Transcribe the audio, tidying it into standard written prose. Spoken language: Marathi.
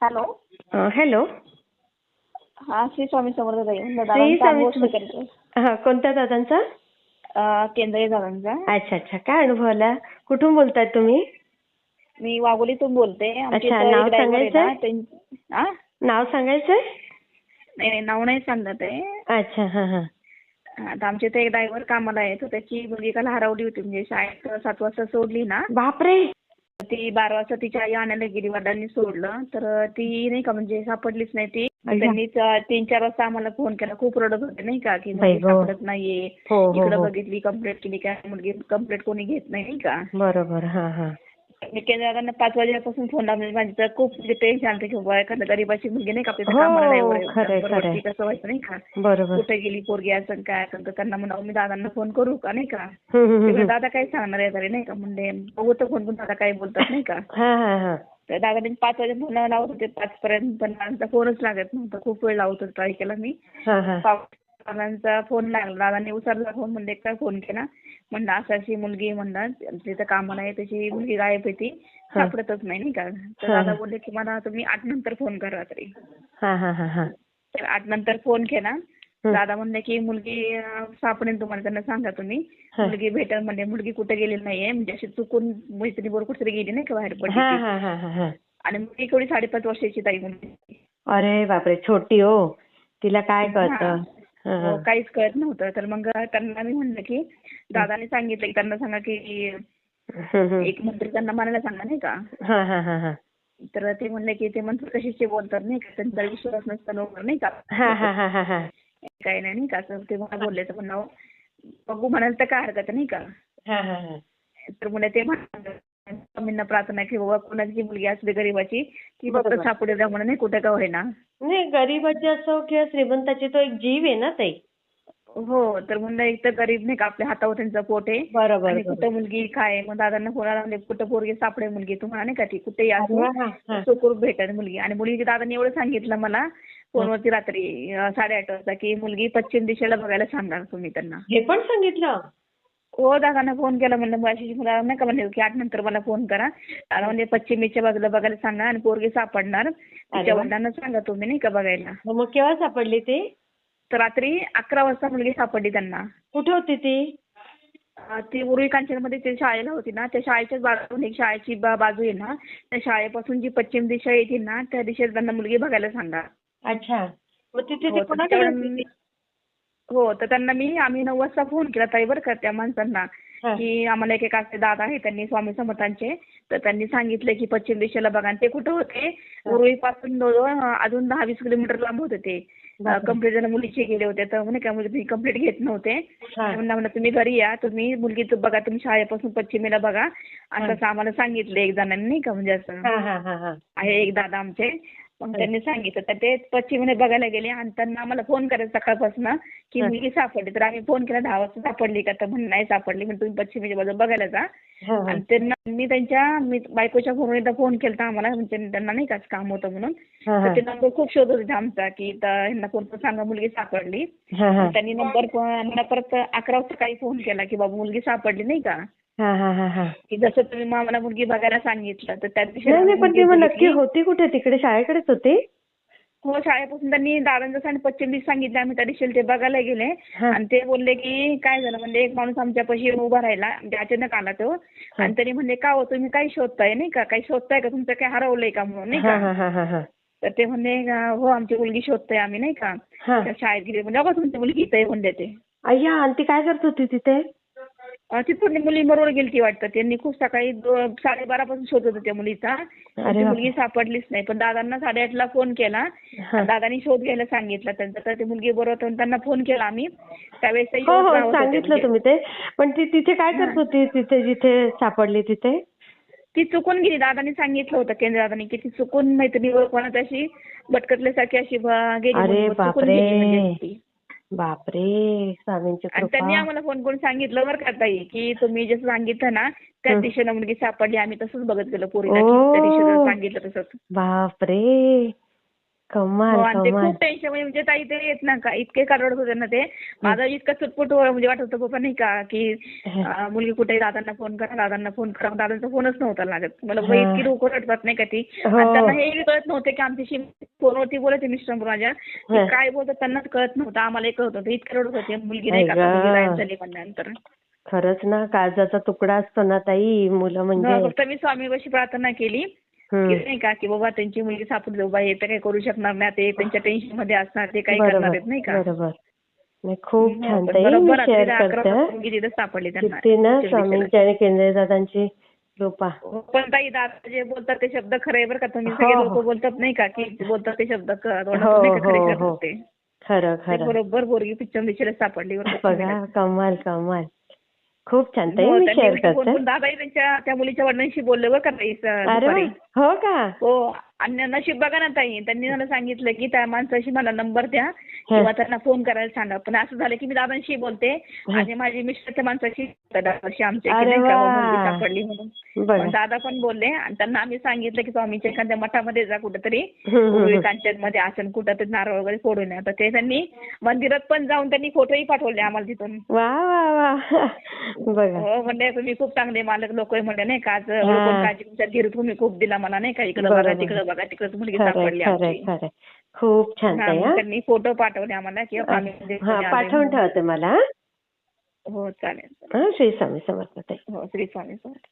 हॅलो. हॅलो. हा, श्री स्वामी समर्थ ताई. श्री दादांचा स्वामी अनुभव समर्थ. स्वीकारायचा. हा, कोणत्या दादांचा? केंद्रीय दादांचा. अच्छा अच्छा, काय अनुभव आला? कुठून बोलताय तुम्ही? मी वाघोलीतून बोलते. आमच्या अच्छा, इथं नाव एक ड्रायव्हर आहे ना, सांगायचंय? नाव सांगायचंय? नाही नाही, नाव नाही सांगत आहे. अच्छा, हा हा. आता आमच्या इथे एक ड्रायव्हर कामाला आहे, तर त्याची मुलगी काल हरवली होती. म्हणजे शाळेत 7 वाजता सोडली ना, बापरे. ती 12 वाजता तिची आई आणायला गेली, वडिलांनी सोडलं, तर ती नाही का म्हणजे सापडलीच नाही ती. अय्या. त्यांनी 3-4 वाजता आम्हाला फोन केला. खूप रडत होते नाही का, की बाई मुलगी गं. सापडत नाहीये. हो हो इकडे हो, बघितली, कंप्लेंट केली, काय मुलगी कंप्लेंट कोणी घेत नाही का. बरोबर. हा हा. मी केंद्राकडनं 5 वाजल्यापासून फोन लावले. माझी तर खूप म्हणजे टेन्शन आलं की बाबा एखाद्या गरीबाची मुलगी नाही का, आपल्या इथं कामाला हो, ड्रायव्हर खरंय आहे, खरंय. परवडती कसं व्हायचं नाही का. बरोबर. कुठे गेली पोरगी असं काय असेल तर त्यांना म्हणावं मी दादांना फोन करू का नाही का. हम्म, हम्म, तेव्हा हम्म. दादा काय सांगणार आहे तरी नाही का, म्हणजे बघू तर फोन करून दादा काय बोलतात नाही का. हा हा हा. तर दादाने 5 वाजे फोन लावत होते 5 पर्यंत, पण दादांचा फोनच लागत नव्हता. खूप वेळ लावत होते, ट्राय केला मी. हा हा. दादांचा फोन लागला, दादांनी उचलला फोन. म्हणजे काय फोन केला, म्हणलं अशी मुलगी म्हणतात तिथं कामाला आहे, त्याची मुलगी गायब आहे, ती सापडतच नाही का. तर दादा बोलले की मला तुम्ही 8 नंतर फोन करा तरी. हा हा हा हा. तर 8 नंतर फोन केला. दादा म्हणले की मुलगी सापडेल तुम्हाला, त्यांना सांगा तुम्ही. मुलगी भेटेल म्हणजे, मुलगी कुठे गेलेली नाहीये, म्हणजे अशी चुकून मैत्रिणीबरोबर कुठेतरी गेली नाही का, बाहेर पडली हा ती. हा हा हा हा. आणि मुलगी थोडी 5.5 वर्षाची ताई मुलगी. अरे बापरे, छोटी हो, तिला काय हा, कळतं. हा हा. हो, काहीच कळत नव्हतं. तर मग त्यांना मी म्हणलं की दादाने सांगितलं की त्यांना सांगा की हम्म, हम्म. एक मंत्री त्यांना म्हणायला सांगा नाही का. हा हा हा हा. तर ते म्हणले की ते मंत्री कशाचे बोलतात नाही का, त्यांचा विश्वास नसता लवकर नाही का. हा हा हा हा हा. काही नाही का, असं ते मला बोलले. तर म्हणलं बघू म्हणाल तर काय हरकत नाही का. हा हा हा. तर मुले ते स्वामींना प्रार्थना की बाबा कोणाची मुलगी असली गरीबाची ती फक्त बरोबर. सापडू द्या म्हणून, नाही कुठे का होईना. नाही, गरीबाची असो किंवा श्रीमंताची, तो एक जीव आहे ना ताई. हो, तर म्हणलं एक तर गरीब नाही का, आपल्या हातावर त्यांचं पोट आहे. बरोबर आणि बरोबर. कुठं मुलगी काय. मग दादांना फोन लावले, कुठं पोरगी सापडे मुलगी तुम्हाला नाही का, ती कुठेही अरे असो वा, हा. सुखरूप भेटेल मुलगी. आणि मुलगी दादांनी एवढं सांगितलं मला फोनवरती रात्री 8:30 वाजता की मुलगी पश्चिम दिशेला बघायला सांगा तुम्ही त्यांना. हे पण सांगितलं? हो, दादांना फोन केला. म्हणलं मग अशी मला नाही का म्हणले की 8 नंतर मला फोन करा. दादा म्हणजे पश्चिमेच्या बाजूला बघायला सांगा आणि पोरगी सापडणार. अरे तिच्या वा. वडिलांना सांगा तुम्ही नाही का बघायला. मग केव्हा सापडली ती? तर रात्री 11 वाजता मुलगी सापडली त्यांना. कुठे होती ती? ती उरुळी कांचनमध्ये ते शाळेला होती ना, त्या शाळेच्याच बाजून एक शाळेची बाजू आहे ना, त्या शाळेपासून जी पश्चिम दिशा येते ना, त्या दिशेला त्यांना मुलगी बघायला सांगा. अच्छा, मग तिथे ती हो, तर कोणाकडे होती त्याच्यावर ती? हो, तर त्यांना आम्ही 9 वाजता फोन केला ताई बरं का त्या माणसांना, हा. की आम्हाला एक असे दादा आहे त्यांनी स्वामी समर्थांचे, तर त्यांनी सांगितलं की पश्चिम दिशेला बघा. आणि ते कुठं होते, उरुळीपासून अजून 10-20 किलोमीटर लांब होते ते. बापरे. कंप्लेंट जण मुलीचे गेले होते, तर म्हणे का मुली कंप्लेंट घेत नव्हते. हा. म्हणलं तुम्ही घरी या, तुम्ही मुलगी बघा, तुम्ही शाळेपासून पश्चिमेला बघा असं असं आम्हाला सांगितलं एक जणांनी नाही का, म्हणजे असं हा हा हा हा. आहे एक दादा आमचे. मग त्यांनी सांगितलं, तर ते पश्चिमेने बघायला गेले आणि त्यांना आम्हाला फोन करायचा सकाळपासून की मुलगी सापडली. तर आम्ही फोन केला 10 वाजता सापडली का, तर म्हणून नाही सापडली, म्हणजे तुम्ही पश्चिमेच्या बाजूला बघायला जा. हा, हा. आणि त्यांना मी बायकोच्या फोनवर एकदा फोन केला आम्हाला, म्हणजे त्यांना नाही का काम होतं म्हणून. हा, तर हा. ते नंबर खूप शोधत होते आमचा की ह्यांना फोन करून सांगा मुलगी सापडली. हा, हा. त्यांनी नंबर मला परत 11 वाजता काही फोन केला की बाबा मुलगी सापडली नाही का, हा, हा, हा, हा. की जसं तुम्ही मला मुलगी बघायला सांगितलं. तर त्या दिवशी नाही नाही, पण ती मग नक्की बघितली. होती कुठे? तिकडे शाळेकडेच होती? हो, शाळेपासून त्यांनी दादांचं आणि पश्चिम दिशा सांगितलं. आम्ही त्या दिशेला ते बघायला गेले. हा. आणि ते बोलले की काय झालं, म्हणजे एक माणूस आमच्यापाशी उभा राहिला, म्हणजे अचानक आला तो. आणि त्यांनी म्हणले का हो तुम्ही काय शोधताय नाही का, काही शोधताय का, तुमचं काय हरवलंय का म्हणून नाही हा का. हा हा हा हा. तर ते म्हणले हो आमची मुलगी शोधतोय आम्ही नाही का. हा. त्या शाळेत गेले म्हणजे बघा तुमची मुलगी इथे म्हणले ते. अय्या, आणि ती काय करत होती तिथे? तिथून मुलीबरोबर गेलती वाटतं. त्यांनी खूप सकाळी 12:30 पासून शोधत होते त्या मुलीचा. अरे ती बापरे. मुलगी सापडलीच नाही. पण दादांना 8:30 ला फोन केला. हा. दादांनी शोध घ्यायला सांगितलं त्यांचा. तर ती मुलगी बरोबर त्यांना फोन केला आम्ही. त्यावेळेस ते हो येऊन हो, राहत होते सांगितलं म्हणजे. तुम्ही ते. पण ती तिथे काय हा. करत होती, तिथे जिथे सापडली तिथे? ती चुकून गेली. दादांनी सांगितलं होतं केंद्र दादांनी की ती चुकून मैत्रिणीवर कोणाची अशी भटकतल्यासारखी अशी गेली अरे मुलगी, चुकून बापरे. गेली म्हणजे ती. बापरे, स्वामींची आणि कृपा. त्यांनी आम्हाला फोन करून सांगितलं बरं का ताई, की तुम्ही जसं सांगितलं ना त्या दिशेला मुलगी सापडली. आम्ही तसंच बघत गेलो पोरीला की त्या दिशेला ओ सांगितलं तसंच. बापरे, कमाल आणि ते कमाल. खूप टेन्शन म्हणजे ताई ते येत ना का इतके रडत होते ना ते माझं इतकं चुटपुट म्हणजे वाटत होतं बाबा नाही का की मुलगी कुठे दादांना फोन करा दादांचा फोनच नव्हता लागत मला बाबा इतकी हा. लोक रडतात नाही का ती हो. आणि त्यांना हेही कळत नव्हते की आमच्याशी फोनवरती बोलायचे मिस्टर माझ्या की काय बोलतात त्यांनाच कळत नव्हतं आम्हाला कळत होतं इतकं रडत होते मुलगी नाही का मुलगी गायब झाली म्हणल्यानंतर. खरंच ना काळजाचा तुकडा असतो ना ताई मुलं म्हणजे. फक्त मी स्वामीपाशी प्रार्थना केली की नाही का की बाबा त्यांची मुलगी सापडली बाबा हे तर काही करू शकणार नाही ते त्यांच्या टेन्शन मध्ये असणार ते काही करणार आहेत नाही का. बरोबर. नाही खूप छान पण ताई. मी बरोबर शेअर रात्री 11 करते वाजता मुलगी तिथे सापडली त्यांना किती ना शिर्डीच्या. स्वामींची आणि केंद्रे दादांची कृपा. पण ताई दादा जे बोलतात ते शब्द खरे बरं का तुम्ही हो, सगळे हो. लोक बोलतात नाही का की बोलतात ते शब्द तोंडातून हो नाही का खरे हो शब्द हो. ते खरं ते खरं. बरोबर पोरगी पिक्चर दिशेला सापडली बरं का बघा कमाल कमाल. खूप छान ताई. हो मी त्यांनी शेअर उलटे फोन करते. करून दादाही त्या मुलीच्या वडिलांशी बोलले बरं का ताई अरे वा. दुपारी. हो का. हो आणि नशीब बघा ना ताई त्यांनी मला सांगितलं की त्या माणसाशी मला नंबर द्या किंवा त्यांना फोन करायला सांगा पण असं झालं की मी दादांशी बोलते आणि माझी मिस्टरच्या माणसाशी दादाशी आमच्या की अरे नाही का मुलगी वा. सापडली म्हणून. बघा. मग दादा पण बोलले आणि त्यांना आम्ही सांगितलं की स्वामीच्या एखाद्या मठामध्ये जा कुठेतरी कांचन मध्ये असं कुठं तरी नारळ वगैरे फोडून या तर ते त्यांनी मंदिरात पण जाऊन त्यांनी फोटोही पाठवले आम्हाला तिथून. वा वा वा. बघा. हो म्हणजे तुम्ही खूप चांगले मालक लोक म्हणजे नाही का आज कोण काळजी तुमच्या धीर तुम्ही खूप दिला मला नाही का इकडे बघा तिकडे बघा तिकडे मुलगी सापडली खरंय आमची. खरंय. खूप छान ताई. मग त्यांनी फोटो पाठवले आम्हाला की आम्ही हा पाठवून ठेवते मला. हो चालेल. श्री स्वामी समर्थ ताई. हो श्री स्वामी समर्थ.